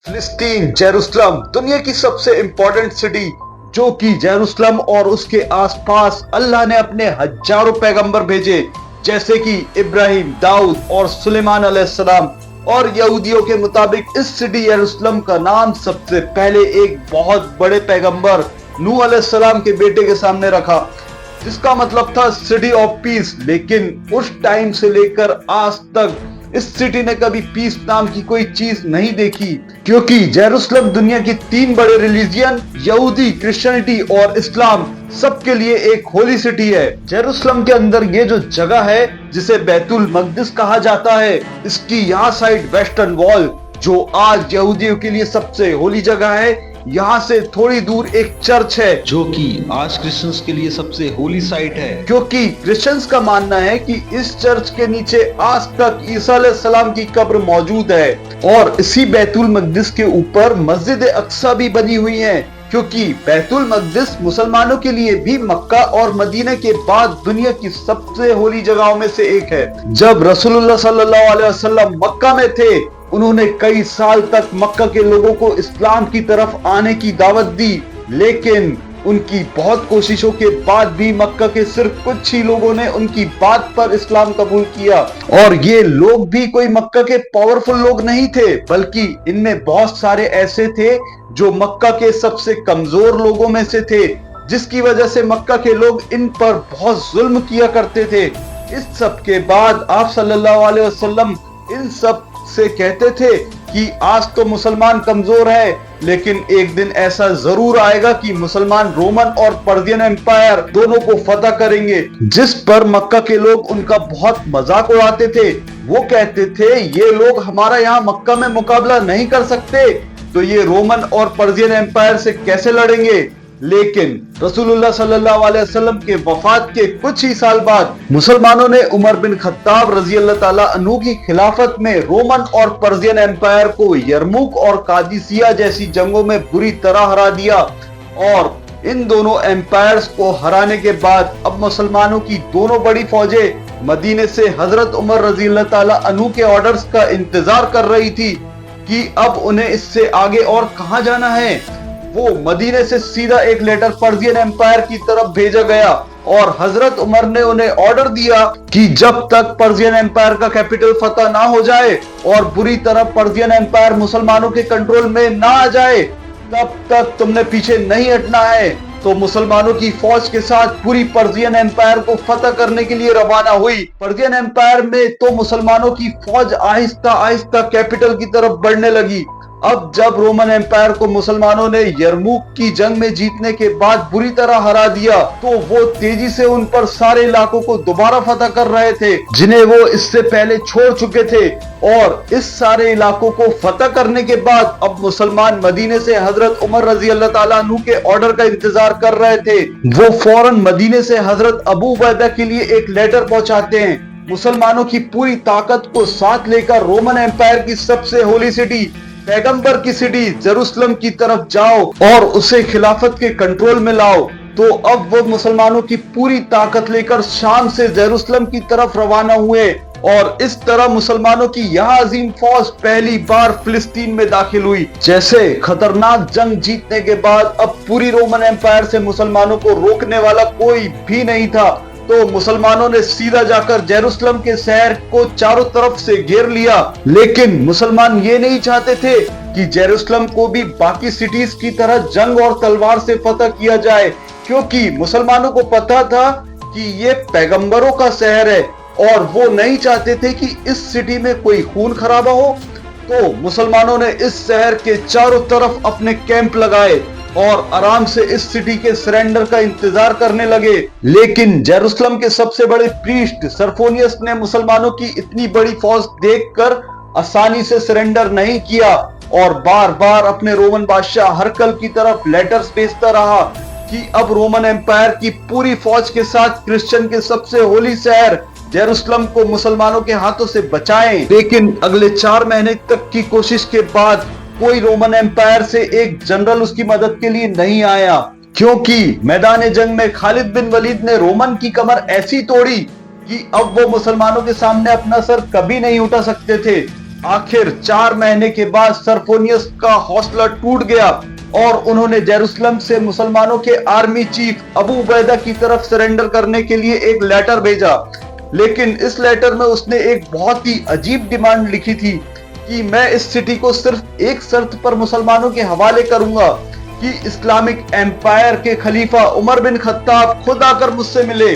फिलिस्तीन जेरूसलम दुनिया की सबसे इंपॉर्टेंट सिटी, जो कि जेरूसलम और उसके आसपास अल्लाह ने अपने हजारों पैगंबर भेजे, जैसे कि इब्राहिम, दाऊद और सुलेमान अलैहिस्सलाम। और यहूदियों के मुताबिक इस सिटी जेरूसलम का नाम सबसे पहले एक बहुत बड़े पैगंबर नूह अलैहिस्सलाम के बेटे के सामने रखा, जिसका मतलब था सिटी ऑफ पीस। लेकिन उस टाइम से लेकर आज तक इस सिटी ने कभी पीस नाम की कोई चीज नहीं देखी, क्योंकि जेरूसलम दुनिया की तीन बड़े रिलीजियन यहूदी, क्रिश्चियनिटी और इस्लाम सबके लिए एक होली सिटी है। जेरूसलम के अंदर ये जो जगह है जिसे बैतुल मकदिस कहा जाता है, इसकी यहाँ साइड वेस्टर्न वॉल, जो आज यहूदियों के लिए सबसे होली जगह है, यहाँ से थोड़ी दूर एक चर्च है जो कि आज क्रिश्चियंस के लिए सबसे होली साइट है, क्योंकि क्रिश्चियंस का मानना है कि इस चर्च के नीचे आज तक ईसा अलैहिस्सलाम की कब्र मौजूद है। और इसी बैतुल मकदिस के ऊपर मस्जिद अक्सा भी बनी हुई है, क्योंकि बैतुल मकदिस मुसलमानों के लिए भी मक्का और मदीना के बाद दुनिया की सबसे होली जगहों में से एक है। जब रसूलुल्लाह सल्लल्लाहु अलैहि वसल्लम मक्का में थे, उन्होंने कई साल तक मक्का के लोगों को इस्लाम की तरफ आने की दावत दी, लेकिन उनकी बहुत कोशिशों के बाद भी मक्का के सिर्फ कुछ ही लोगों ने उनकी बात पर इस्लाम कबूल किया। और ये लोग भी कोई मक्का के पावरफुल लोग नहीं थे, बल्कि इनमें बहुत सारे ऐसे थे जो मक्का के सबसे कमजोर लोगों में से थे, जिसकी वजह से मक्का के लोग इन पर बहुत जुल्म किया करते थे। इस सब के बाद आप सल्लल्लाहु अलैहि वसल्लम इन सब से कहते थे कि आज तो मुसलमान कमजोर है, लेकिन एक दिन ऐसा जरूर आएगा कि मुसलमान रोमन और पर्शियन एम्पायर दोनों को फतह करेंगे, जिस पर मक्का के लोग उनका बहुत मजाक उड़ाते थे। वो कहते थे ये लोग हमारा यहाँ मक्का में मुकाबला नहीं कर सकते, तो ये रोमन और पर्शियन एम्पायर से कैसे लड़ेंगे। लेकिन रसूलुल्लाह सल्लल्लाहु अलैहि वसल्लम के वफात के कुछ ही साल बाद मुसलमानों ने उमर बिन खत्ताब रजी अल्लाह ताला अन्हु की खिलाफत में रोमन और पर्शियन एम्पायर को यरमुक और कादिसिया जैसी जंगों में बुरी तरह हरा दिया। और इन दोनों एम्पायर्स को हराने के बाद अब मुसलमानों की दोनों बड़ी फौजें मदीने से हजरत उमर रजी अल्लाह ताला अन्हु के ऑर्डर्स का इंतजार कर रही थी कि अब उन्हें इससे आगे और कहां जाना है। वो मदीने से सीधा एक लेटर पर्शियन एम्पायर की तरफ भेजा गया और हजरत उमर ने उन्हें ऑर्डर दिया कि जब तक पर्शियन एम्पायर का कैपिटल फतह ना हो जाए और बुरी तरह पर्शियन एम्पायर मुसलमानों के कंट्रोल में ना आ जाए, तब तक तुमने पीछे नहीं हटना है। तो मुसलमानों की फौज के साथ पूरी पर्शियन एम्पायर को फतह करने के लिए रवाना हुई। पर्शियन एम्पायर में तो मुसलमानों की फौज आहिस्ता आहिस्ता कैपिटल की तरफ बढ़ने लगी। अब जब रोमन एम्पायर को मुसलमानों ने यरमुक की जंग में जीतने के बाद बुरी तरह हरा दिया, तो वो तेजी से उन पर सारे इलाकों को दोबारा फतह कर रहे थे जिन्हें वो इससे पहले छोड़ चुके थे। और इस सारे इलाकों को फतह करने के बाद अब मुसलमान मदीने से हजरत उमर रजी अल्लाह ताला अन्हु के ऑर्डर का इंतजार कर रहे थे। वो फौरन मदीने से हजरत अबू उबैदा के लिए एक लेटर पहुंचाते हैं। मुसलमानों की पूरी ताकत को साथ लेकर रोमन एम्पायर की सबसे होली सिटी, पैगंबर की सिटी जेरूसलम की तरफ जाओ और उसे खिलाफत के कंट्रोल में लाओ। तो अब वो मुसलमानों की पूरी ताकत लेकर शाम से जेरूसलम की तरफ रवाना हुए और इस तरह मुसलमानों की यह अजीम फौज पहली बार फिलिस्तीन में दाखिल हुई। जैसे खतरनाक जंग जीतने के बाद अब पूरी रोमन एम्पायर से मुसलमानों को रोकने वाला कोई भी नहीं था, तो मुसलमानों ने सीधा जाकर जेरूसलम के शहर को चारों तरफ से घेर लिया। लेकिन मुसलमान ये नहीं चाहते थे कि जेरूसलम को भी बाकी सिटीज की तरह जंग और तलवार से फतह किया जाए, क्योंकि मुसलमानों को पता था कि ये पैगंबरों का शहर है और वो नहीं चाहते थे कि इस सिटी में कोई खून खराबा हो। तो मुसलमानों ने इस शहर के चारों तरफ अपने कैंप लगाए और आराम से इस सिटी के सरेंडर का इंतजार करने लगे। लेकिन जेरूसलम के सबसे बड़े प्रीस्ट सरफोनियस ने मुसलमानों की इतनी बड़ी फौज देखकर आसानी से सरेंडर नहीं किया और बार बार अपने रोमन बादशाह हरकल की तरफ लेटर्स भेजता रहा कि अब रोमन एम्पायर की पूरी फौज के साथ क्रिश्चियन के सबसे होली शहर जेरूसलम को मुसलमानों के हाथों से बचाएं। लेकिन अगले 4 महीने तक की कोशिश के बाद कोई रोमन एम्पायर से एक जनरल उसकी मदद के लिए नहीं आया, क्योंकि मैदान जंग में खालिद बिन वलीद ने रोमन की कमर ऐसी तोड़ी कि अब वो मुसलमानों के सामने अपना सर कभी नहीं उठा सकते थे। आखिर 4 महीने के बाद सरफोनियस का हौसला टूट गया और उन्होंने जेरूसलम से मुसलमानों के आर्मी चीफ अबू उबैदा की तरफ सरेंडर करने के लिए एक लेटर भेजा। लेकिन इस लेटर में उसने एक बहुत ही अजीब डिमांड लिखी थी कि मैं इस सिटी को सिर्फ एक शर्त पर मुसलमानों के हवाले करूंगा कि इस्लामिक एम्पायर के खलीफा उमर बिन खत्ताब खुद आकर मुझसे मिले।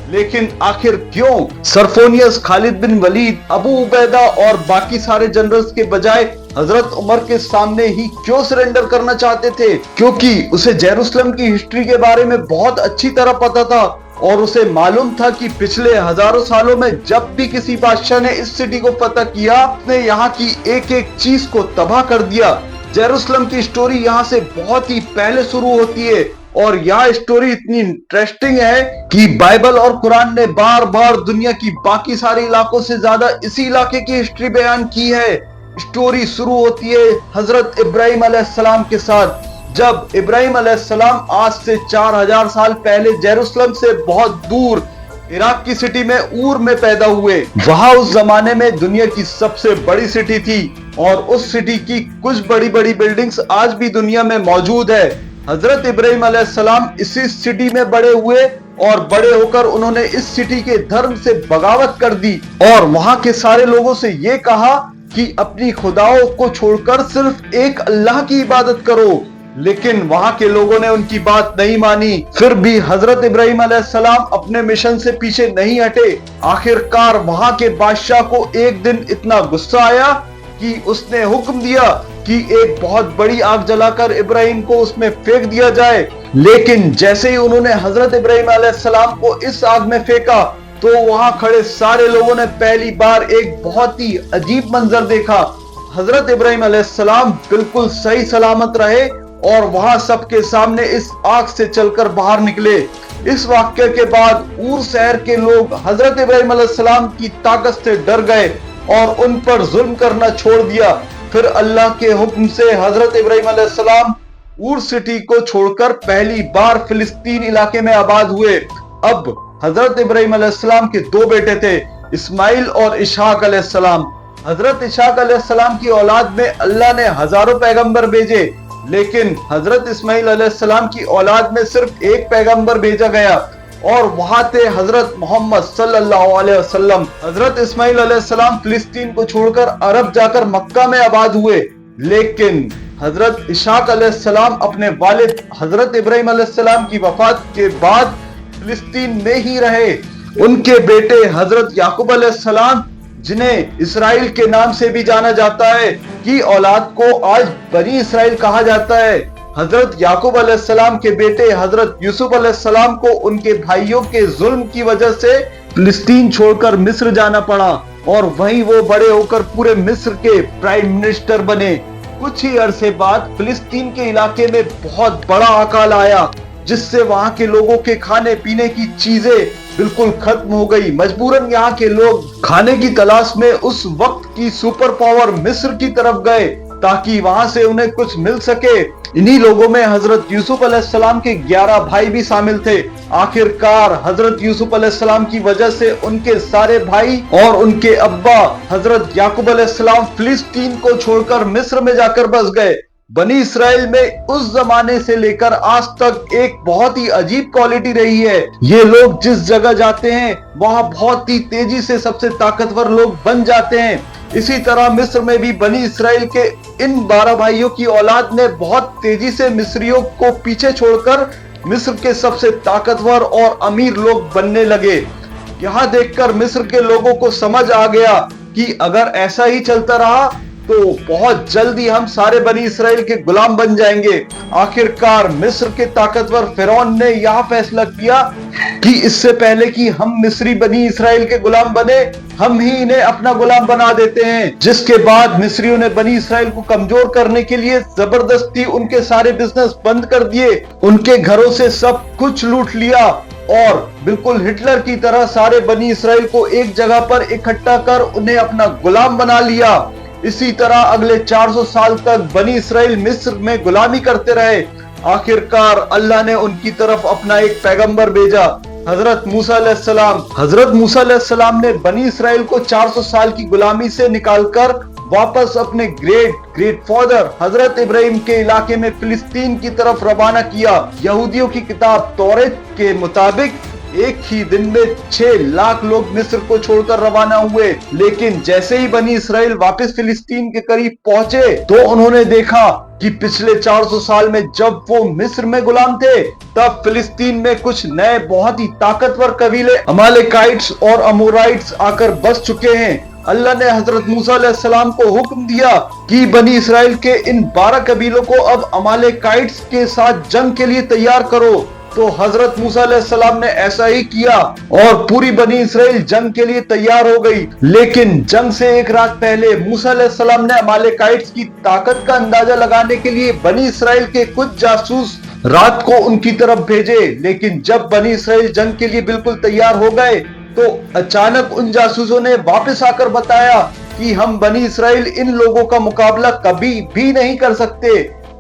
लेकिन आखिर क्यों सरफोनियस खालिद बिन वलीद, अबू उबैदा और बाकी सारे जनरल्स के बजाय हजरत उमर के सामने ही क्यों सरेंडर करना चाहते थे? क्योंकि उसे जेरूसलम की हिस्ट्री के बारे में बहुत अच्छी तरह पता था और उसे मालूम था कि पिछले हजारों सालों में जब भी किसी बादशाह ने इस सिटी को फतह किया, उसने यहाँ की एक एक चीज को तबाह कर दिया। जेरूसलम की स्टोरी यहाँ से बहुत ही पहले शुरू होती है और यह स्टोरी इतनी इंटरेस्टिंग है कि बाइबल और कुरान ने बार बार दुनिया की बाकी सारे इलाकों से ज्यादा इसी इलाके की हिस्ट्री बयान की है। स्टोरी शुरू होती है हजरत इब्राहिम अलैहिस्सलाम के साथ, जब इब्राहिम अलैहिस्सलाम आज से 4000 साल पहले जेरूसलम से बहुत दूर इराक की सिटी में ऊर में पैदा हुए। वहां उस जमाने में दुनिया की सबसे बड़ी सिटी थी और उस सिटी की कुछ बड़ी बड़ी बिल्डिंग्स आज भी दुनिया में मौजूद है। हजरत इब्राहिम अलैहिस्सलाम इसी सिटी में बड़े हुए और बड़े होकर उन्होंने इस सिटी के धर्म से बगावत कर दी और वहां के सारे लोगों से ये कहा कि अपनी खुदाओं को छोड़कर सिर्फ एक अल्लाह की इबादत करो। लेकिन वहां के लोगों ने उनकी बात नहीं मानी। फिर भी हजरत इब्राहिम अलैहिस्सलाम अपने मिशन से पीछे नहीं हटे। आखिरकार वहां के बादशाह को एक दिन इतना गुस्सा आया कि उसने हुक्म दिया कि एक बहुत बड़ी आग जलाकर इब्राहिम को उसमें फेंक दिया जाए। लेकिन जैसे ही उन्होंने हजरत इब्राहिम अलैहिस्सलाम को इस आग में फेंका तो वहां खड़े सारे लोगों ने पहली बार एक बहुत ही अजीब मंजर देखा। हजरत इब्राहिम अलैहिस्सलाम बिल्कुल सही सलामत रहे और वहां सबके सामने इस आग से चलकर बाहर निकले। इस वाक्य के बाद ऊर शहर के लोग हजरत इब्राहिम अलैहिस्सलाम की ताकत से डर गए और उन पर जुल्म करना छोड़ दिया। फिर अल्लाह के हुक्म से हजरत इब्राहिम अलैहिस्सलाम ऊर सिटी को छोड़कर पहली बार फिलिस्तीन इलाके में आबाद हुए। अब हजरत इब्राहिम अलैहिस्सलाम के 2 बेटे थे, इस्माइल और इसहाक अलैहिस्सलाम। हजरत इसहाक अलैहिस्सलाम की औलाद में अल्लाह ने हजारों पैगंबर भेजे, लेकिन हजरत इस्माइल अलैहिस्सलाम की औलाद में सिर्फ एक पैगंबर भेजा गया और वहां थे हजरत मोहम्मद सल्लल्लाहु अलैहि वसल्लम। हजरत इस्माइल अलैहिस्सलाम फिलिस्तीन को छोड़कर अरब जाकर मक्का में आबाद हुए। लेकिन हजरत इसहाक अलैहिस्सलाम अपने वालिद हजरत इब्राहिम अलैहिस्सलाम की वफात के बाद फिलिस्तीन में ही रहे। उनके बेटे हजरत याकूब अलैहिस्सलाम, जिन्हें इसराइल के नाम से भी जाना जाता है, की औलाद को आज बनी इसराइल कहा जाता है। हजरत याकूब अलैहिस्सलाम के बेटे हजरत यूसुफ अलैहिस्सलाम को उनके भाइयों के जुल्म की वजह से फिलिस्तीन छोड़कर मिस्र जाना पड़ा और वहीं वो बड़े होकर पूरे मिस्र के प्राइम मिनिस्टर बने। कुछ ही अरसे बाद फिलिस्तीन के इलाके में बहुत बड़ा अकाल आया, जिससे वहां के लोगों के खाने पीने की चीजें बिल्कुल खत्म हो गई। मजबूरन यहाँ के लोग खाने की तलाश में उस वक्त की सुपर पावर मिस्र की तरफ गए ताकि वहां से उन्हें कुछ मिल सके। इन्हीं लोगों में हजरत यूसुफ अलैहिस्सलाम के 11 भाई भी शामिल थे। आखिरकार हजरत यूसुफ अलैहिस्सलाम की वजह से उनके सारे भाई और उनके अब्बा हजरत याकूब अलैहिस्सलाम फिलिस्तीन को छोड़कर मिस्र में जाकर बस गए। बनी इसराइल में उस जमाने से लेकर आज तक एक बहुत ही अजीब क्वालिटी रही है। ये लोग जिस जगह जाते हैं वहां बहुत ही तेजी से सबसे ताकतवर लोग बन जाते हैं। इसी तरह मिस्र में भी बनी इसराइल के इन 12 भाइयों की औलाद ने बहुत तेजी से मिस्रियों को पीछे छोड़कर मिस्र के सबसे ताकतवर और अमीर लोग बनने लगे। यहाँ देखकर मिस्र के लोगों को समझ आ गया कि अगर ऐसा ही चलता रहा तो बहुत जल्दी हम सारे बनी इसराइल के गुलाम बन जाएंगे। आखिरकार मिस्र के ताकतवर फिरौन ने यह फैसला किया कि इससे पहले कि हम मिस्री बनी इसराइल के गुलाम बने, हम ही इन्हें अपना गुलाम बना देते हैं। जिसके बाद मिस्रियों ने बनी इसराइल को कमजोर करने के लिए जबरदस्ती उनके सारे बिजनेस बंद कर दिए, उनके घरों से सब कुछ लूट लिया और बिल्कुल हिटलर की तरह सारे बनी इसराइल को एक जगह पर इकट्ठा कर उन्हें अपना गुलाम बना लिया। इसी तरह अगले 400 साल तक बनी इसराइल मिस्र में गुलामी करते रहे। आखिरकार अल्लाह ने उनकी तरफ अपना एक पैगंबर भेजा, हजरत मूसा अलैहिस्सलाम। हजरत मूसा अलैहिस्सलाम ने बनी इसराइल को 400 साल की गुलामी से निकालकर वापस अपने ग्रेट फादर हजरत इब्राहिम के इलाके में फिलिस्तीन की तरफ रवाना किया। यहूदियों की किताब तौरात के मुताबिक एक ही दिन में 6 लाख लोग मिस्र को छोड़कर रवाना हुए, लेकिन जैसे ही बनी इसराइल वापस फिलिस्तीन के करीब पहुंचे तो उन्होंने देखा कि पिछले 400 साल में जब वो मिस्र में गुलाम थे, तब फिलिस्तीन में कुछ नए बहुत ही ताकतवर कबीले अमालेकाइट्स और अमोराइट्स आकर बस चुके हैं। अल्लाह ने हजरत मूसा अलैहिस्सलाम को हुक्म दिया कि बनी इसराइल के इन 12 कबीलों को अब अमालेकाइट्स के साथ जंग के लिए तैयार करो। तो हजरत मूसा अलैहिस्सलाम ने ऐसा ही किया और पूरी बनी इसराइल जंग के लिए तैयार हो गई। लेकिन जंग से एक रात पहले मूसा अलैहिस्सलाम ने अमालेकाइट्स की ताकत का अंदाजा लगाने के लिए बनी इसराइल के कुछ जासूस रात को उनकी तरफ भेजे। लेकिन जब बनी इसराइल जंग के लिए बिल्कुल तैयार हो गए तो अचानक उन जासूसों ने वापस आकर बताया कि हम बनी इसराइल इन लोगों का मुकाबला कभी भी नहीं कर सकते,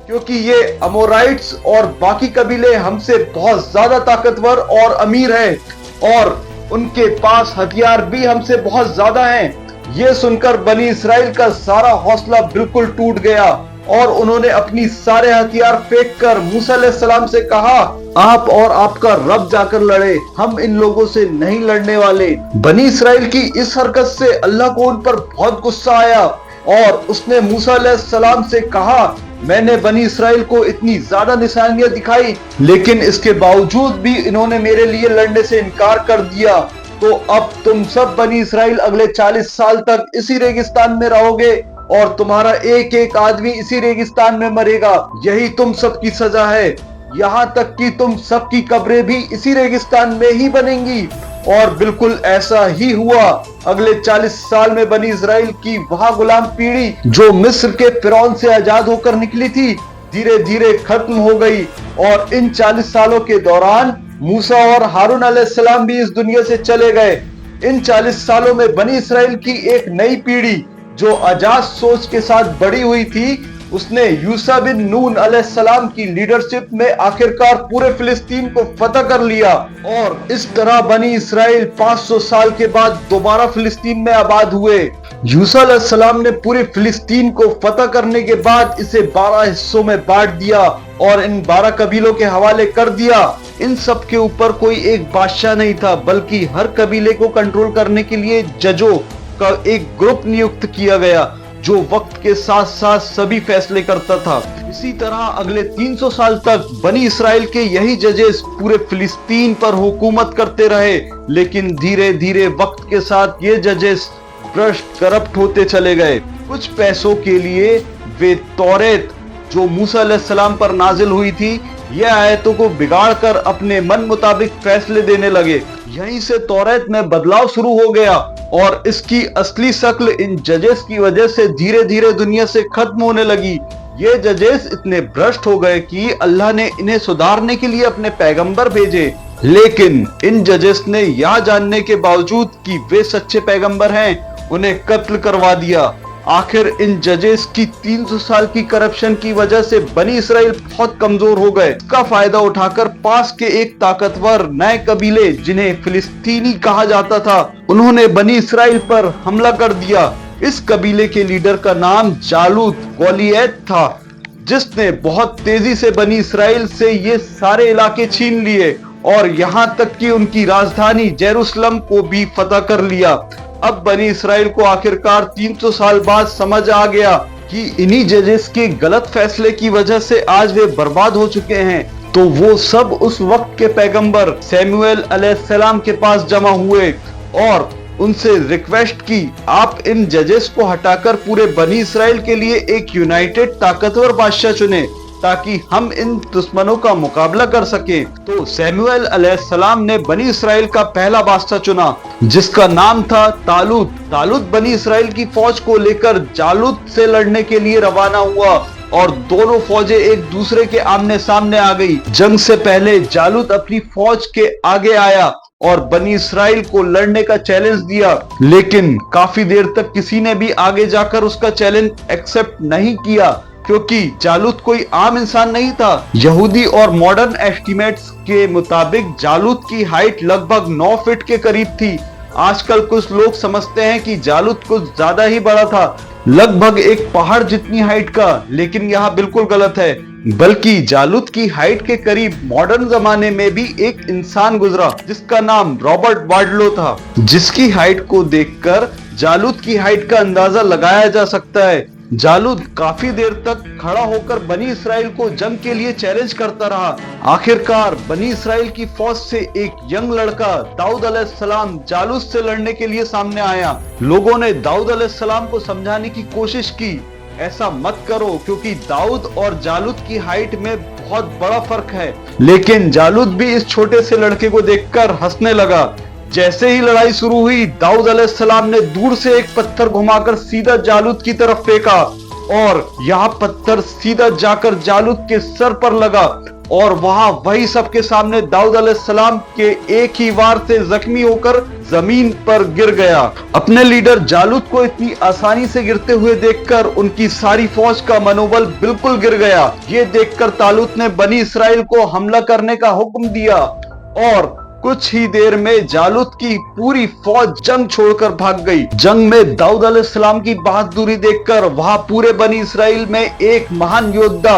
क्योंकि ये अमोराइट्स और बाकी कबीले हमसे बहुत ज्यादा ताकतवर और अमीर हैं और उनके पास हथियार भी हमसे बहुत ज्यादा हैं। ये सुनकर बनी इसराइल का सारा हौसला बिल्कुल टूट गया और उन्होंने अपनी सारे हथियार फेंक कर मूसा अलैहिस्सलाम से कहा, आप और आपका रब जाकर लड़े, हम इन लोगों से नहीं लड़ने वाले। बनी इसराइल की इस हरकत से अल्लाह को उन पर बहुत गुस्सा आया और उसने मूसा अलैहिस्सलाम से कहा, मैंने बनी इसराइल को इतनी ज्यादा निशानियां दिखाई, लेकिन इसके बावजूद भी इन्होंने मेरे लिए लड़ने से इनकार कर दिया। तो अब तुम सब बनी इसराइल अगले 40 साल तक इसी रेगिस्तान में रहोगे और तुम्हारा एक एक आदमी इसी रेगिस्तान में मरेगा। यही तुम सबकी सजा है। यहाँ तक कि तुम सबकी कब्रें भी इसी रेगिस्तान में ही बनेंगी। और बिल्कुल ऐसा ही हुआ। अगले 40 साल में बनी इसराइल की वह गुलाम पीढ़ी जो मिस्र के फिरौन से आजाद होकर निकली थी, धीरे धीरे खत्म हो गई। और इन 40 सालों के दौरान मूसा और हारून अलैहिस्सलाम भी इस दुनिया से चले गए। इन 40 सालों में बनी इसराइल की एक नई पीढ़ी जो आजाद सोच के साथ बड़ी हुई थी, उसने यूसा बिन नून अलैहिस्सलाम की लीडरशिप में आखिरकार पूरे फिलिस्तीन को फतह कर लिया। और इस तरह बनी इसराइल 500 साल के बाद दोबारा फिलिस्तीन में आबाद हुए। यूसा अलैहिस्सलाम ने पूरे फिलिस्तीन को फतह करने के बाद इसे 12 हिस्सों में बांट दिया और इन 12 कबीलों के हवाले कर दिया। इन सब के ऊपर कोई एक बादशाह नहीं था, बल्कि हर कबीले को कंट्रोल करने के लिए जजों का एक ग्रुप नियुक्त किया गया जो वक्त के साथ साथ सभी फैसले करता था। इसी तरह अगले 300 साल तक बनी इसराइल के यही जजेस पूरे फिलिस्तीन पर हुकूमत करते रहे। लेकिन धीरे धीरे वक्त के साथ ये जजेस भ्रष्ट करप्ट होते चले गए। कुछ पैसों के लिए वे तौरात जो मूसा अलैहिस्सलाम पर नाजिल हुई थी, ये आयतों को बिगाड़ कर अपने मन मुताबिक फैसले देने लगे। यहीं से तौरात में बदलाव शुरू हो गया और इसकी असली शक्ल इन जजेस की वजह से धीरे धीरे दुनिया से खत्म होने लगी। ये जजेस इतने भ्रष्ट हो गए कि अल्लाह ने इन्हें सुधारने के लिए अपने पैगंबर भेजे, लेकिन इन जजेस ने यह जानने के बावजूद कि वे सच्चे पैगंबर हैं, उन्हें कत्ल करवा दिया। आखिर इन जजेस की 300 साल की करप्शन की वजह से बनी इसराइल बहुत कमजोर हो गए। इसका फायदा उठाकर पास के एक ताकतवर नए कबीले जिन्हें फिलिस्तीनी कहा जाता था, उन्होंने बनी इसराइल पर हमला कर दिया। इस कबीले के लीडर का नाम जालूत गोलियत था, जिसने बहुत तेजी से बनी इसराइल से ये सारे इलाके छीन लिए और यहाँ तक कि उनकी राजधानी जेरूसलम को भी फतह कर लिया। अब बनी इसराइल को आखिरकार 300 साल बाद समझ आ गया कि इन्हीं जजेस के गलत फैसले की वजह से आज वे बर्बाद हो चुके हैं। तो वो सब उस वक्त के पैगंबर सैमुएल अलैहिस्सलाम के पास जमा हुए और उनसे रिक्वेस्ट की, आप इन जजेस को हटाकर पूरे बनी इसराइल के लिए एक यूनाइटेड ताकतवर बादशाह चुने ताकि हम इन दुश्मनों का मुकाबला कर सकें। तो सैमुएल अलैहिस्सलाम ने बनी इसराइल का पहला बादशाह चुना जिसका नाम था तालूत। तालूत बनी इसराइल की फौज को लेकर जालूत से लड़ने के लिए रवाना हुआ और दोनों फौजें एक दूसरे के आमने सामने आ गई। जंग से पहले जालूत अपनी फौज के आगे आया और बनी इसराइल को लड़ने का चैलेंज दिया, लेकिन काफी देर तक किसी ने भी आगे जाकर उसका चैलेंज एक्सेप्ट नहीं किया, क्योंकि जालूत कोई आम इंसान नहीं था। यहूदी और मॉडर्न एस्टिमेट्स के मुताबिक जालूत की हाइट लगभग 9 फीट के करीब थी। आजकल कुछ लोग समझते हैं कि जालूत कुछ ज्यादा ही बड़ा था, लगभग एक पहाड़ जितनी हाइट का, लेकिन यहाँ बिल्कुल गलत है, बल्कि जालूत की हाइट के करीब मॉडर्न जमाने में भी एक इंसान गुजरा जिसका नाम रॉबर्ट वार्डलो था, जिसकी हाइट को देखकर जालूत की हाइट का अंदाजा लगाया जा सकता है। जालूत काफी देर तक खड़ा होकर बनी इसराइल को जंग के लिए चैलेंज करता रहा। आखिरकार बनी इसराइल की फौज से एक यंग लड़का दाऊद अलैहिस्सलाम जालूत से लड़ने के लिए सामने आया। लोगों ने दाऊद अलैहिस्सलाम को समझाने की कोशिश की, ऐसा मत करो क्योंकि दाऊद और जालूत की हाइट में बहुत बड़ा फर्क है। लेकिन जालूत भी इस छोटे से लड़के को देखकर हंसने लगा। जैसे ही लड़ाई शुरू हुई, दाऊद अलैहिस्सलाम ने दूर से एक पत्थर घुमाकर सीधा जालूत की तरफ फेंका और यह पत्थर सीधा जाकर जालूत के सर पर लगा और वहां वही सबके सामने दाऊद अलैहिस्सलाम के एक ही वार से जख्मी होकर जमीन पर गिर गया। अपने लीडर जालूत को इतनी आसानी से गिरते हुए देखकर उनकी सारी फौज का मनोबल बिल्कुल गिर गया। ये देखकर तालूत ने बनी इसराइल को हमला करने का हुक्म दिया और कुछ ही देर में जालूत की पूरी फौज जंग छोड़कर भाग गई। जंग में दाऊद अलैहिस्सलाम की बहादुरी देखकर वहां पूरे बनी इसराइल में एक महान योद्धा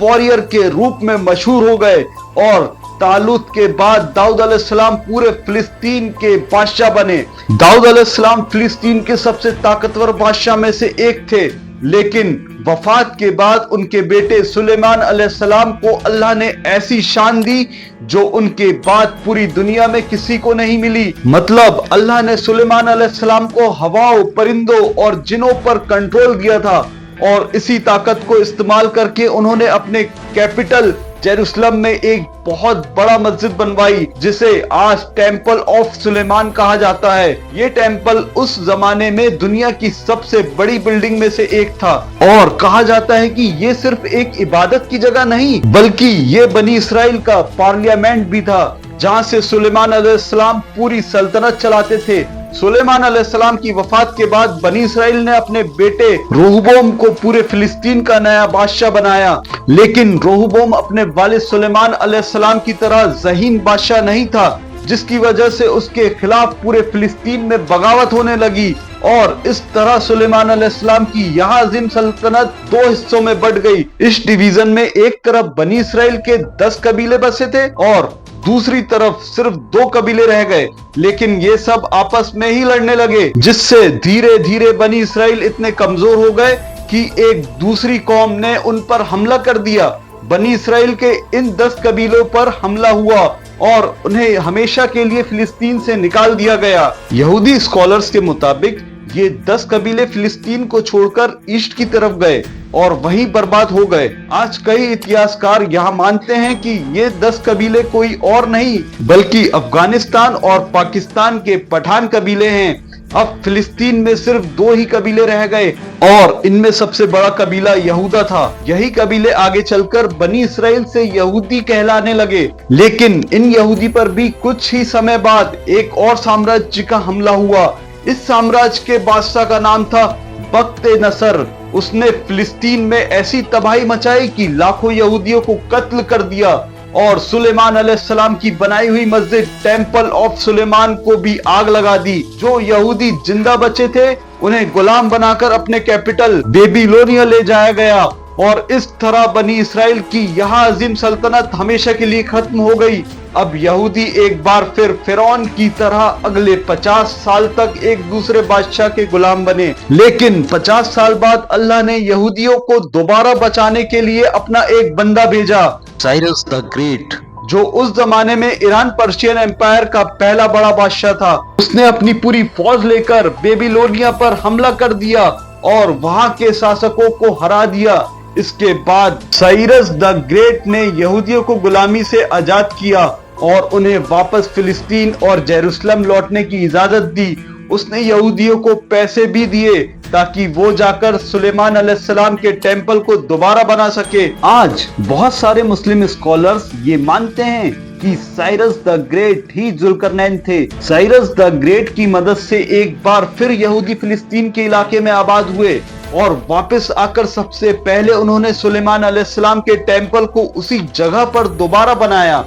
वॉरियर के रूप में मशहूर हो गए और तालूत के बाद दाऊद अलैहिस्सलाम पूरे फिलिस्तीन के बादशाह बने। दाऊद अलैहिस्सलाम फिलिस्तीन के सबसे ताकतवर बादशाह में से एक थे, लेकिन वफात के बाद उनके बेटे सुलेमान अलैहिस्सलाम को अल्लाह ने ऐसी शान दी जो उनके बाद पूरी दुनिया में किसी को नहीं मिली। मतलब अल्लाह ने सुलेमान अलैहिस्सलाम को हवाओं, परिंदों और जिनों पर कंट्रोल दिया था और इसी ताकत को इस्तेमाल करके उन्होंने अपने कैपिटल जेरूसलम में एक बहुत बड़ा मस्जिद बनवाई जिसे आज टेंपल ऑफ सुलेमान कहा जाता है। ये टेंपल उस जमाने में दुनिया की सबसे बड़ी बिल्डिंग में से एक था और कहा जाता है कि ये सिर्फ एक इबादत की जगह नहीं बल्कि ये बनी इसराइल का पार्लियामेंट भी था, जहां से सुलेमान अलैहिस्सलाम पूरी सल्तनत चलाते थे। सुलेमान अलैहिस्सलाम की वफात के बाद बनी इसराइल ने अपने बेटे रोहबोम को पूरे फिलिस्तीन का नया बादशाह बनाया, लेकिन रोहबोम अपने वालिद सुलेमान अलैहिस्सलाम की तरह ज़हीन बादशाह नहीं था, जिसकी वजह से उसके खिलाफ पूरे फिलिस्तीन में बगावत होने लगी और इस तरह सुलेमान अलैहिस्सलाम की यह अजीम सल्तनत दो हिस्सों में बढ़ गई। इस डिवीजन में एक तरफ बनी इसराइल के 10 कबीले बसे थे और दूसरी तरफ सिर्फ 2 कबीले रह गए, लेकिन ये सब आपस में ही लड़ने लगे, जिससे धीरे धीरे बनी इसराइल इतने कमजोर हो गए कि एक दूसरी कौम ने उन पर हमला कर दिया। बनी इसराइल के इन 10 कबीलों पर हमला हुआ और उन्हें हमेशा के लिए फिलिस्तीन से निकाल दिया गया। यहूदी स्कॉलर्स के मुताबिक ये 10 कबीले फिलिस्तीन को छोड़कर ईस्ट की तरफ गए और वहीं बर्बाद हो गए। आज कई इतिहासकार यहाँ मानते हैं कि ये 10 कबीले कोई और नहीं बल्कि अफगानिस्तान और पाकिस्तान के पठान कबीले हैं। अब फिलिस्तीन में सिर्फ 2 ही कबीले रह गए और इनमें सबसे बड़ा कबीला यहूदा था। यही कबीले आगे चलकर बनी इसराइल से यहूदी कहलाने लगे, लेकिन इन यहूदी पर भी कुछ ही समय बाद एक और साम्राज्य का हमला हुआ। इस साम्राज्य के बादशाह का नाम था बख्ते नसर। उसने फिलिस्तीन में ऐसी तबाही मचाई कि लाखों यहूदियों को कत्ल कर दिया और सुलेमान अलैहिस्सलाम की बनाई हुई मस्जिद टेंपल ऑफ सुलेमान को भी आग लगा दी। जो यहूदी जिंदा बचे थे उन्हें गुलाम बनाकर अपने कैपिटल बेबीलोनिया ले जाया गया और इस तरह बनी इसराइल की यह अजीम सल्तनत हमेशा के लिए खत्म हो गई। अब यहूदी एक बार फिर फिरौन की तरह अगले 50 साल तक एक दूसरे बादशाह के गुलाम बने, लेकिन 50 साल बाद अल्लाह ने यहूदियों को दोबारा बचाने के लिए अपना एक बंदा भेजा, साइरस द ग्रेट, जो उस जमाने में ईरान पर्शियन एम्पायर का पहला बड़ा बादशाह था। उसने अपनी पूरी फौज लेकर बेबीलोनिया पर हमला कर दिया और वहां के शासकों को हरा दिया। इसके बाद साइरस द ग्रेट ने यहूदियों को गुलामी से आजाद किया और उन्हें वापस फिलिस्तीन और जेरूसलम लौटने की इजाजत दी। उसने यहूदियों को पैसे भी दिए ताकि वो जाकर सुलेमान अलैहिस्सलाम के टेंपल को दोबारा बना सके। आज बहुत सारे मुस्लिम स्कॉलर्स ये मानते हैं कि साइरस द ग्रेट ही जुल्करनैन थे। साइरस द ग्रेट की मदद से एक बार फिर यहूदी फिलिस्तीन के इलाके में आबाद हुए और वापस आकर सबसे पहले उन्होंने सुलेमान अलैहिस्सलाम के टेंपल को उसी जगह पर दोबारा बनाया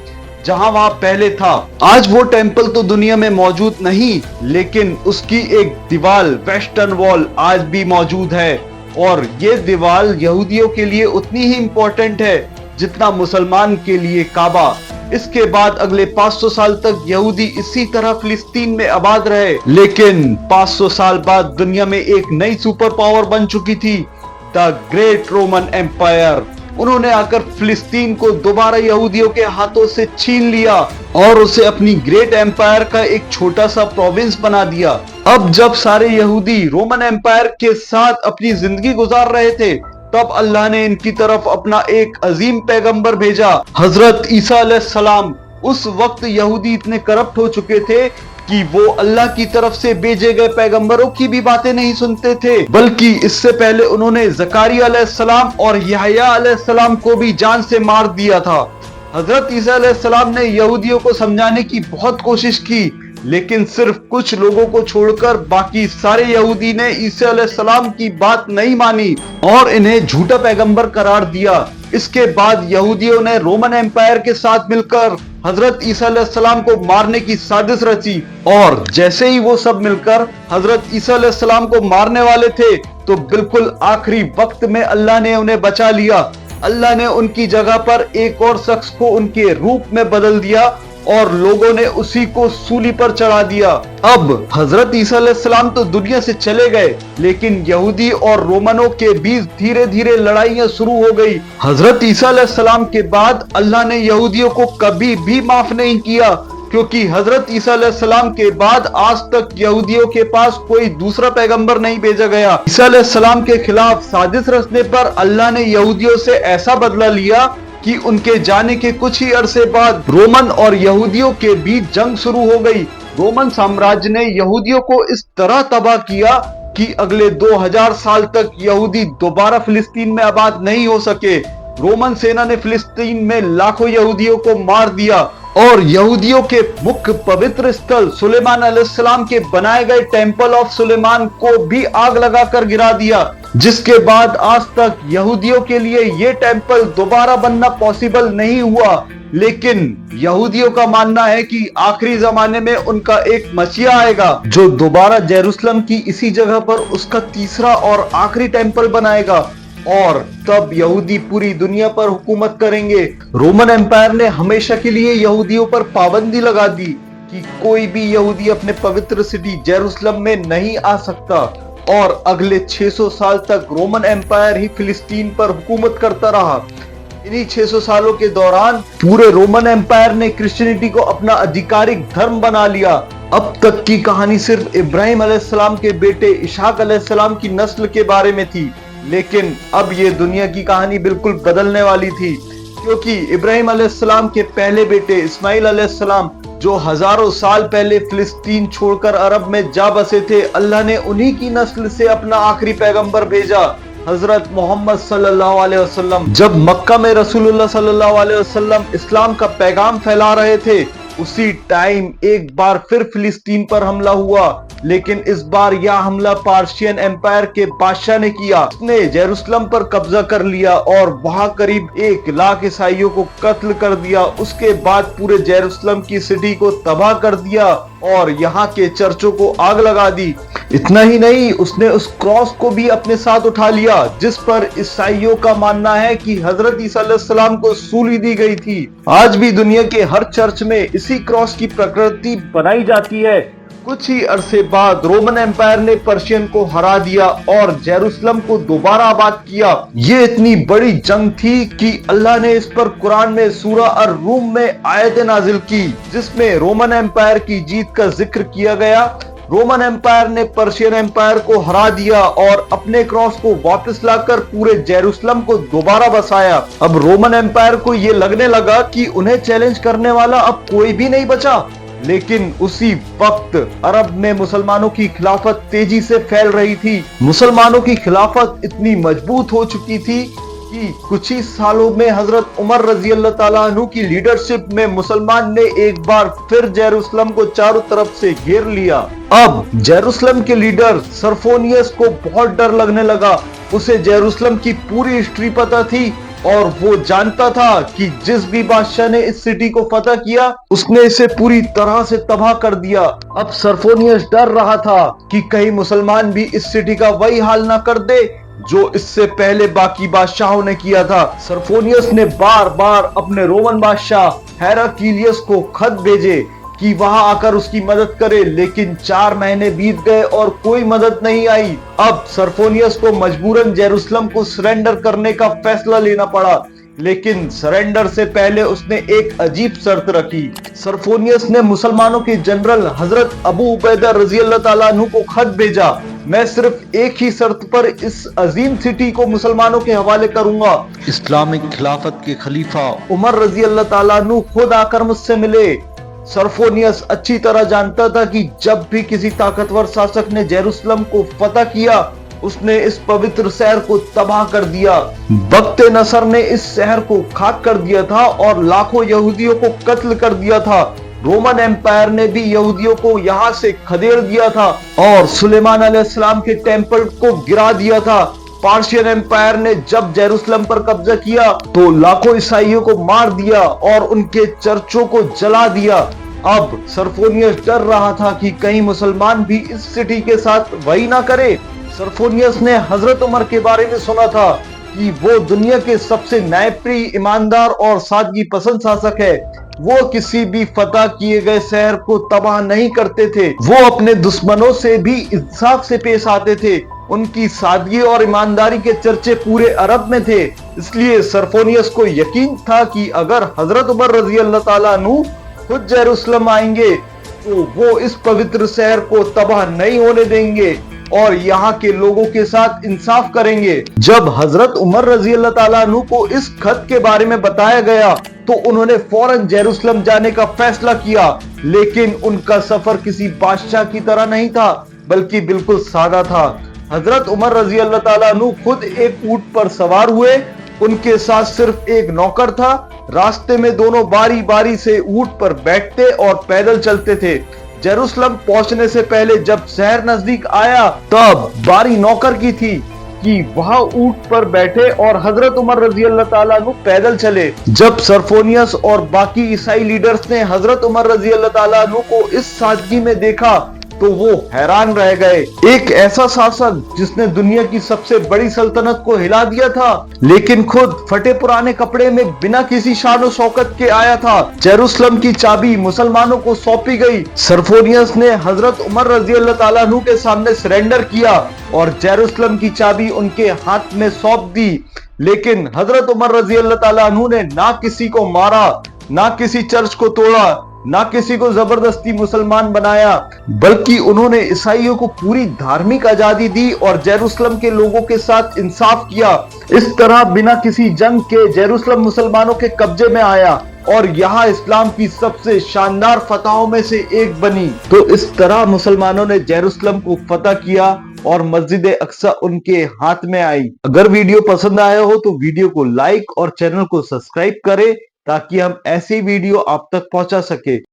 जहां वहां पहले था। आज वो टेंपल तो दुनिया में मौजूद नहीं, लेकिन उसकी एक दीवार वेस्टर्न वॉल आज भी मौजूद है, और ये दीवार यहूदियों के लिए उतनी ही इम्पोर्टेंट है जितना मुसलमान के लिए काबा। इसके बाद अगले 500 साल तक यहूदी इसी तरह फिलिस्तीन में आबाद रहे, लेकिन 500 साल बाद दुनिया में एक नई सुपर पावर बन चुकी थी, द ग्रेट रोमन एम्पायर। उन्होंने आकर फिलिस्तीन को दोबारा यहूदियों के हाथों से छीन लिया और उसे अपनी ग्रेट एम्पायर का एक छोटा सा प्रोविंस बना दिया। अब जब सारे यहूदी रोमन एम्पायर के साथ अपनी जिंदगी गुजार रहे थे, तब अल्लाह ने इनकी तरफ अपना एक अजीम पैगंबर भेजा, हजरत ईसा अलैहिस्सलाम। उस वक्त यहूदी इतने करप्ट हो चुके थे कि वो अल्लाह की तरफ से भेजे गए पैगंबरों की भी बातें नहीं सुनते थे, बल्कि इससे पहले उन्होंने जकारिया अलैहिस्सलाम और यहया अलैहिस्सलाम को भी जान से मार दिया था। हजरत ईसा अलैहिस्सलाम ने यहूदियों को समझाने की बहुत कोशिश की, लेकिन सिर्फ कुछ लोगों को छोड़कर बाकी सारे यहूदी ने ईसा अलैहिस्सलाम की बात नहीं मानी और इन्हें झूठा पैगंबर करार दिया। इसके बाद यहूदियों ने रोमन एम्पायर के साथ मिलकर हजरत ईसा अलैहिस्सलाम को मारने की साजिश रची, और जैसे ही वो सब मिलकर हजरत ईसा अलैहिस्सलाम को मारने वाले थे, तो बिल्कुल आखिरी वक्त में अल्लाह ने उन्हें बचा लिया। अल्लाह ने उनकी जगह पर एक और शख्स को उनके रूप में बदल दिया और लोगों ने उसी को सूली पर चढ़ा दिया। अब हजरत ईसा अलैहिस्सलाम तो दुनिया से चले गए, लेकिन यहूदी और रोमनों के बीच धीरे धीरे लड़ाइयां शुरू हो गई। हजरत ईसा अलैहिस्सलाम के बाद अल्लाह ने यहूदियों को कभी भी माफ नहीं किया, क्योंकि हजरत ईसा अलैहिस्सलाम के बाद आज तक यहूदियों के पास कोई दूसरा पैगंबर नहीं भेजा गया। ईसा अलैहिस्सलाम के खिलाफ साजिश रचने पर अल्लाह ने यहूदियों से ऐसा बदला लिया कि उनके जाने के कुछ ही अरसे बाद रोमन और यहूदियों के बीच जंग शुरू हो गई। रोमन साम्राज्य ने यहूदियों को इस तरह तबाह किया कि अगले 2000 साल तक यहूदी दोबारा फिलिस्तीन में आबाद नहीं हो सके। रोमन सेना ने फिलिस्तीन में लाखों यहूदियों को मार दिया और यहूदियों के मुख्य पवित्र स्थल सुलेमान अलैहिस्सलाम के बनाए गए टेंपल ऑफ सुलेमान को भी आग लगाकर गिरा दिया, जिसके बाद आज तक यहूदियों के लिए ये टेंपल दोबारा बनना पॉसिबल नहीं हुआ। लेकिन यहूदियों का मानना है कि आखिरी जमाने में उनका एक मसीहा आएगा जो दोबारा जेरूसलम की इसी जगह पर उसका तीसरा और आखिरी टेंपल बनाएगा, और तब यहूदी पूरी दुनिया पर हुकूमत करेंगे। रोमन एम्पायर ने हमेशा के लिए यहूदियों पर पाबंदी लगा दी कि कोई भी यहूदी अपने पवित्र सिटी जेरूसलम में नहीं आ सकता, और अगले 600 साल तक रोमन एम्पायर ही फिलिस्तीन पर हुकूमत करता रहा। इन्हीं 600 सालों के दौरान पूरे रोमन एम्पायर ने क्रिश्चियनिटी को अपना आधिकारिक धर्म बना लिया। अब तक की कहानी सिर्फ इब्राहिम अलैहिस्सलाम के बेटे इसहाक अलैहिस्सलाम की नस्ल के बारे में थी, लेकिन अब ये दुनिया की कहानी बिल्कुल बदलने वाली थी, क्योंकि इब्राहिम अलैहिस्सलाम के पहले बेटे इस्माइल अलैहिस्सलाम, जो हजारों साल पहले फिलिस्तीन छोड़कर अरब में जा बसे थे, अल्लाह ने उन्हीं की नस्ल से अपना आखिरी पैगंबर भेजा, हजरत मोहम्मद सल्लल्लाहु अलैहि वसल्लम। जब मक्का में रसूलुल्लाह सल्लल्लाहु अलैहि वसल्लम इस्लाम का पैगाम फैला रहे थे, उसी टाइम एक बार फिर फिलिस्तीन पर हमला हुआ, लेकिन इस बार यह हमला पर्शियन एम्पायर के बादशाह ने किया। उसने जेरूसलम पर कब्जा कर लिया और वहां करीब 1 लाख ईसाइयों को कत्ल कर दिया। उसके बाद पूरे जेरूसलम की सिटी को तबाह कर दिया और यहाँ के चर्चों को आग लगा दी। इतना ही नहीं, उसने उस क्रॉस को भी अपने साथ उठा लिया जिस पर ईसाइयों का मानना है कि हजरत ईसा अलैहिस्सलाम को सूली दी गई थी। आज भी दुनिया के हर चर्च में इसी क्रॉस की प्रकृति बनाई जाती है। कुछ ही अरसे बाद रोमन एम्पायर ने पर्शियन को हरा दिया और जेरूसलम को दोबारा आबाद किया। ये इतनी बड़ी जंग थी कि अल्लाह ने इस पर कुरान में सूरह अर-रूम में आयत नाजिल की, जिसमें रोमन एम्पायर की जीत का जिक्र किया गया। रोमन एम्पायर ने पर्शियन एम्पायर को हरा दिया और अपने क्रॉस को वापस लाकर पूरे जेरूसलम को दोबारा बसाया। अब रोमन एम्पायर को ये लगने लगा कि उन्हें चैलेंज करने वाला अब कोई भी नहीं बचा, लेकिन उसी वक्त अरब में मुसलमानों की खिलाफत तेजी से फैल रही थी। मुसलमानों की खिलाफत इतनी मजबूत हो चुकी थी कि कुछ ही सालों में हजरत उमर रजी अल्लाह ताला अन्हु की लीडरशिप में मुसलमान ने एक बार फिर जेरूसलम को चारों तरफ से घेर लिया। अब जेरूसलम के लीडर सरफोनियस को बहुत डर लगने लगा। उसे जेरूसलम की पूरी हिस्ट्री पता थी और वो जानता था कि जिस भी बादशाह ने इस सिटी को फतह किया उसने इसे पूरी तरह से तबाह कर दिया। अब सरफोनियस डर रहा था कि कहीं मुसलमान भी इस सिटी का वही हाल ना कर दे जो इससे पहले बाकी बादशाहों ने किया था। सरफोनियस ने बार बार अपने रोमन बादशाह हेराक्लियस को खत भेजे कि वहां आकर उसकी मदद करे, लेकिन 4 महीने बीत गए और कोई मदद नहीं आई। अब सरफोनियस को मजबूरन जेरूसलम को सरेंडर करने का फैसला लेना पड़ा, लेकिन सरेंडर से पहले उसने एक अजीब शर्त रखी। सरफोनियस ने मुसलमानों के जनरल हजरत अबू उबैदा रजी अल्लाह ताला अन्हु को खत भेजा, मैं सिर्फ एक ही शर्त पर इस अजीम सिटी को मुसलमानों के हवाले करूंगा। इस्लामिक खिलाफत के खलीफा उमर रजी अल्लाह ताला अन्हु खुद आकर मुझसे मिले। सरफोनियस अच्छी तरह जानता था कि जब भी किसी ताकतवर शासक ने जेरूसलम को फतह किया उसने इस पवित्र शहर को तबाह कर दिया। बख्त नसर ने इस शहर को खाक कर दिया था और लाखों यहूदियों को कत्ल कर दिया था। रोमन एम्पायर ने भी यहूदियों को यहाँ से खदेड़ दिया था और सुलेमान अलैहिस्सलाम के टेम्पल को गिरा दिया था। पार्शियन एम्पायर ने जब जेरूसलम पर कब्जा किया तो लाखों ईसाइयों को मार दिया और उनके चर्चों को जला दिया। अब सरफोनियस डर रहा था कि कहीं मुसलमान भी इस सिटी के साथ वही ना करे। सरफोनियस ने हजरत उमर के बारे में सुना था कि वो दुनिया के सबसे न्यायप्रिय, ईमानदार और सादगी पसंद शासक है। वो किसी भी फतह किए गए शहर को तबाह नहीं करते थे, वो अपने दुश्मनों से भी इंसाफ से पेश आते थे। उनकी सादगी और ईमानदारी के चर्चे पूरे अरब में थे। इसलिए सरफोनियस को यकीन था कि अगर हजरत उमर रजी अल्लाह ताला अन्हु खुद जेरूसलम आएंगे तो वो इस पवित्र शहर को तबाह नहीं होने देंगे और यहाँ के लोगों के साथ इंसाफ करेंगे। जब हजरत उमर रजी अल्लाह ताला अन्हु को इस खत के बारे में बताया गया तो उन्होंने फौरन जेरूसलम जाने का फैसला किया, लेकिन उनका सफर किसी बादशाह की तरह नहीं था बल्कि बिल्कुल सादा था। हजरत उमर रजी अल्लाह ताला अन्हु खुद एक ऊंट पर सवार हुए, उनके साथ सिर्फ एक नौकर था। रास्ते में दोनों बारी बारी से ऊंट पर बैठते और पैदल चलते थे। जेरूसलम पहुंचने से पहले जब शहर नजदीक आया तब बारी नौकर की थी कि वहां ऊंट पर बैठे और हजरत उमर रजी अल्लाह ताला अन्हु पैदल चले। जब सरफोनियस और बाकी ईसाई लीडर्स ने हजरत उमर रजी अल्लाह ताला अन्हु को इस सादगी में देखा तो वो हैरान रह गए। एक ऐसा शासक जिसने दुनिया की सबसे बड़ी सल्तनत को हिला दिया था, लेकिन खुद फटे पुराने कपड़े में बिना किसी शान शौकत के आया था। जेरूसलम की चाबी मुसलमानों को सौंपी गई। सरफोनियस ने हजरत उमर रजी अल्लाह ताला अन्हु के सामने सरेंडर किया और जेरूसलम की चाबी उनके हाथ में सौंप दी। लेकिन हजरत उमर रजी अल्लाह ताला अन्हु ने ना किसी को मारा, ना किसी चर्च को तोड़ा, ना किसी को जबरदस्ती मुसलमान बनाया, बल्कि उन्होंने ईसाइयों को पूरी धार्मिक आजादी दी और जेरूसलम के लोगों के साथ इंसाफ किया। इस तरह बिना किसी जंग के जेरूसलम मुसलमानों के कब्जे में आया और यहाँ इस्लाम की सबसे शानदार फतहों में से एक बनी। तो इस तरह मुसलमानों ने जेरूसलम को फतह किया और मस्जिद अक्सा उनके हाथ में आई। अगर वीडियो पसंद आया हो तो वीडियो को लाइक और चैनल को सब्सक्राइब करें ताकि हम ऐसी वीडियो आप तक पहुंचा सके।